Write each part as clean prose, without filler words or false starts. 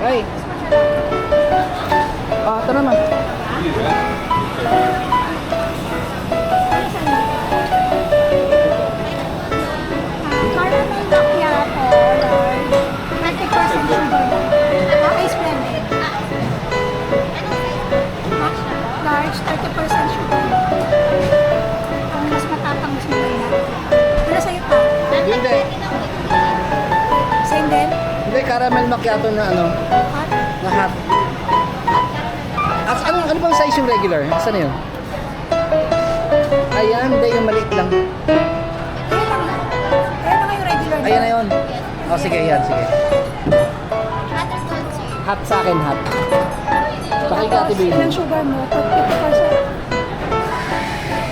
Ay. Ito naman. Caramel macchiato, large. 20% sugar. Ice blended. Large, 30% sugar. Ang mas matapang, mas mamaya. Ano sa'yo pa? Hindi. Same din? Hindi, caramel macchiato na ano, Hot? na hot. Ano bang size yung regular? Saan na yun? Ayan, hindi yung maliit lang. Ayan na yung regular. Ayan na yun. O sige, yan, sige. Hot sa akin, hot. Pakigati ba Ilang sugar mo? 50%.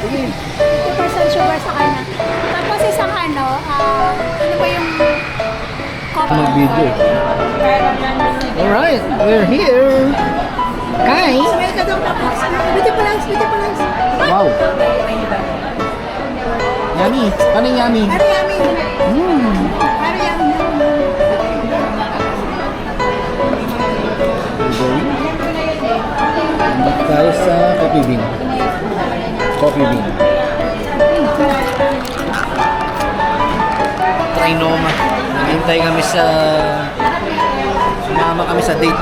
Sige. 50% sugar sa kanya. Tapos isang ano ba yung coffee? Mag-video. Alright, we're here. Hi. Smell ka daw tapos. Beauty plus, beauty plus. Wow. Yummy. Paano yung yummy? Ano yummy? Mmm. Ano yummy? Nandito tayo sa Coffee Bean. Coffee Bean. Trinoma. Naghintay kami sa... Sumama kami sa date.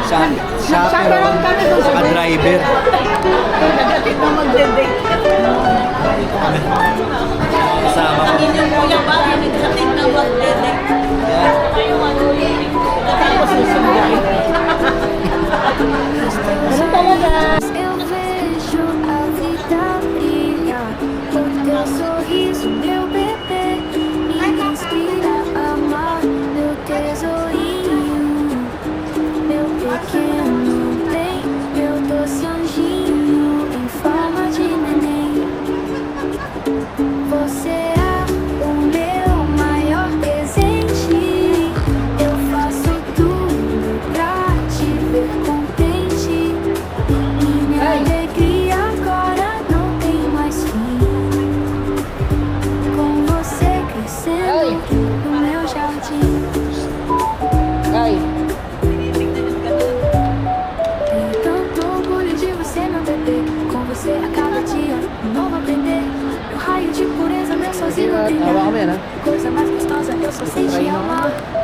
Sa chaperone, sa driver. Nagatit na magde-date. Kasama ko. Yung kuya ba, nagsating ng magdedek. Yeah. Tapos susundan. Ano talaga? Eu vejo a vida brilhar o teu sorriso, meu bebê, me inspira a amar meu tesourinho, meu pequeno bem, meu doce anjinho em forma de neném. Você é o meu maior presente. Eu faço tudo pra te ver contente. Minha alegria agora não tem mais fim. Com você crescendo no meu jardim. Hi. Tenho tanto orgulho de você, meu bebê. Com você a cada dia um novo aprender. Meu raio de pureza, meu sozinho Hawa brilhar. kami yan, ha? Coisa mais gostosa, eu só sei te amar.